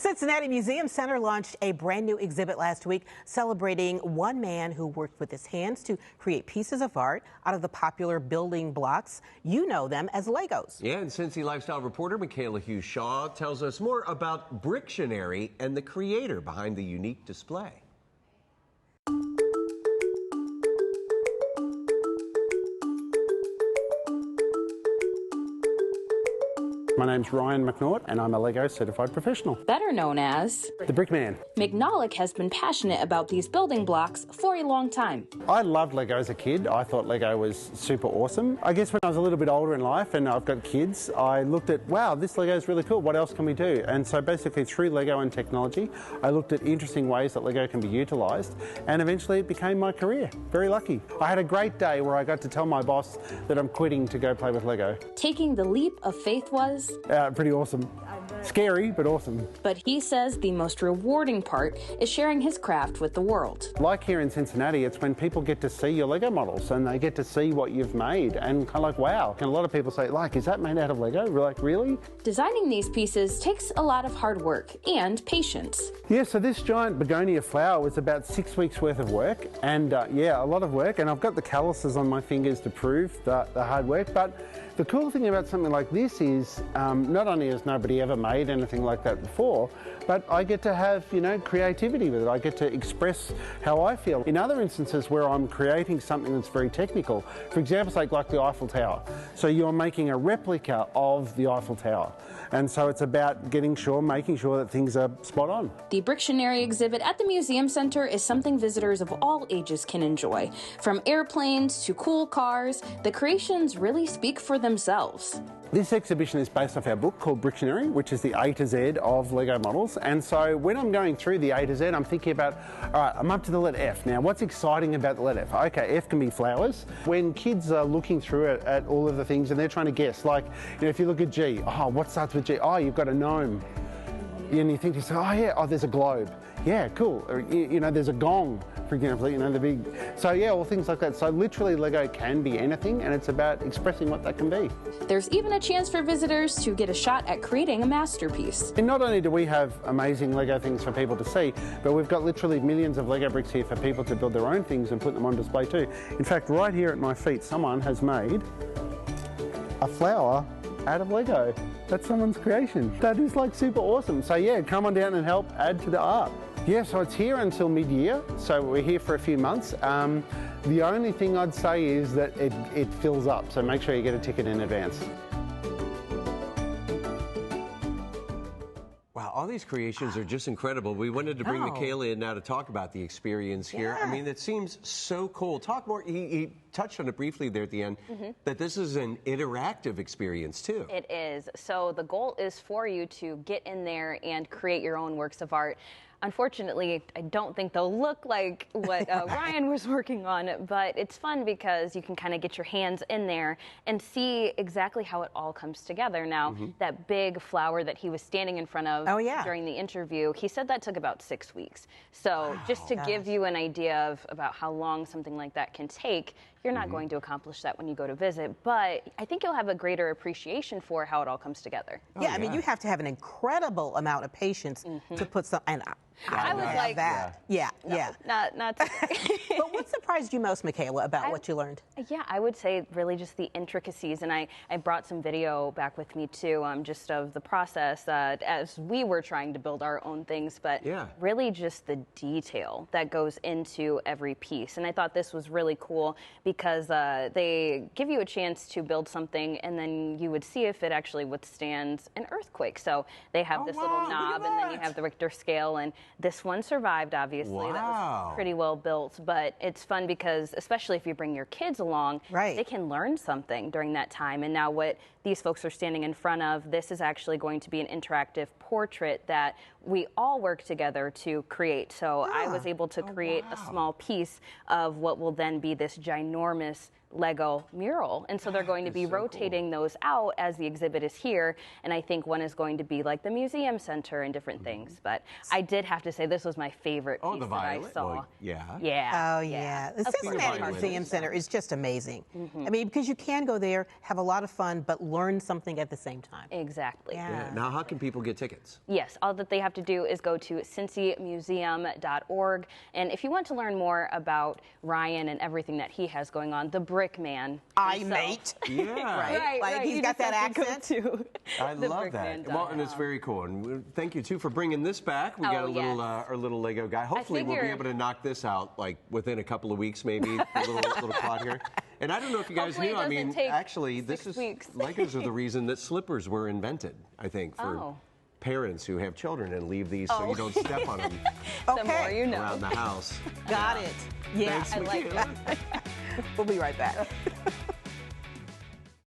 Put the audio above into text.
Cincinnati Museum Center launched a brand new exhibit last week celebrating one man who worked with his hands to create pieces of art out of the popular building blocks. You know them as Legos. Yeah, and CINCY Lifestyle reporter Mikhayla Hughes-Shaw tells us more about Bricktionary and the creator behind the unique display. My name's Ryan McNaught and I'm a Lego certified professional. Better known as the Brickman. McNaught has been passionate about these building blocks for a long time. I loved Lego as a kid. I thought Lego was super awesome. I guess when I was a little bit older in life and I've got kids, I looked at, wow, this Lego is really cool. What else can we do? And so basically through Lego and technology, I looked at interesting ways that Lego can be utilised, and eventually it became my career. Very lucky. I had a great day where I got to tell my boss that I'm quitting to go play with Lego. Taking the leap of faith was pretty awesome. Scary, but awesome. But he says the most rewarding part is sharing his craft with the world. Like here in Cincinnati, it's when people get to see your Lego models and they get to see what you've made and kind of like, wow. And a lot of people say, like, is that made out of Lego? We're like, really? Designing these pieces takes a lot of hard work and patience. Yeah, so this giant begonia flower was about 6 weeks worth of work, and yeah, a lot of work, and I've got the calluses on my fingers to prove the hard work. But the cool thing about something like this is not only has nobody ever made anything like that before, but I get to have, you know, creativity with it. I get to express how I feel. In other instances where I'm creating something that's very technical, for example, like the Eiffel Tower. So you're making a replica of the Eiffel Tower. And so it's about making sure that things are spot on. The Bricktionary exhibit at the Museum Center is something visitors of all ages can enjoy. From airplanes to cool cars, the creations really speak for themselves. This exhibition is based off our book called Bricktionary, which is the A to Z of Lego models. And so when I'm going through the A to Z, I'm thinking about, all right, I'm up to the letter F. Now, what's exciting about the letter F? Okay, F can be flowers. When kids are looking through it at all of the things and they're trying to guess, like, you know, if you look at G, oh, what starts with G? Oh, you've got a gnome. And you think to yourself, oh yeah, oh, there's a globe. Yeah, cool. Or, you know, there's a gong, for example, you know, the big. So yeah, all things like that. So literally Lego can be anything, and it's about expressing what that can be. There's even a chance for visitors to get a shot at creating a masterpiece. And not only do we have amazing Lego things for people to see, but we've got literally millions of Lego bricks here for people to build their own things and put them on display too. In fact, right here at my feet, someone has made a flower out of Lego. That's someone's creation. That is like super awesome. So yeah, come on down and help add to the art. Yeah, so it's here until mid-year, so we're here for a few months. The only thing I'd say is that it fills up, so make sure you get a ticket in advance. Wow, all these creations are just incredible. We wanted to bring Mikhayla in now to talk about the experience here. Yeah. I mean, it seems so cool. Talk more. He touched on it briefly there at the end, that this is an interactive experience too. It is. So the goal is for you to get in there and create your own works of art. Unfortunately, I don't think they'll look like what Ryan was working on, but it's fun because you can kind of get your hands in there and see exactly how it all comes together. Now, that big flower that he was standing in front of during the interview, he said that took about 6 weeks. So just to give you an idea of about how long something like that can take, you're not going to accomplish that when you go to visit, but I think you'll have a greater appreciation for how it all comes together. I mean, you have to have an incredible amount of patience to put some, and I was like that. Not But what surprised you most, Mikhayla, about what you learned? Yeah, I would say really just the intricacies, and I brought some video back with me too, just of the process as we were trying to build our own things, but really just the detail that goes into every piece. And I thought this was really cool because they give you a chance to build something, and then you would see if it actually withstands an earthquake. So they have this little knob, and then you have the Richter scale, and this one survived, obviously. That was pretty well built, but it's fun because, especially if you bring your kids along, they can learn something during that time. And now what these folks are standing in front of, this is actually going to be an interactive portrait that we all work together to create. So I was able to create a small piece of what will then be this ginormous Lego mural. And so they're going to be rotating those out as the exhibit is here. And I think one is going to be like the museum center and different things. But I did have to say this was my favorite piece that I saw. Well, yeah. Yeah. Oh, yeah. The Cincinnati Museum Center is just amazing. I mean, because you can go there, have a lot of fun, but learn something at the same time. Exactly. Yeah. Now, how can people get tickets? Yes, all that they have to do is go to cincymuseum.org. And if you want to learn more about Ryan and everything that he has going on, the Brickman. Mate. Yeah. Right. He's got that accent. I love that. Well, and it's very cool. And thank you, too, for bringing this back. We got a little, our little Lego guy. Hopefully, we'll be able to knock this out, like, within a couple of weeks, maybe, a little plot here. And I don't know if you guys knew, I mean, actually, Legos are the reason that slippers were invented, I think, for parents who have children and leave these so you don't step on them The more you know. around the house. Got it. Yeah. Thanks, I like Mikhayla. We'll be right back.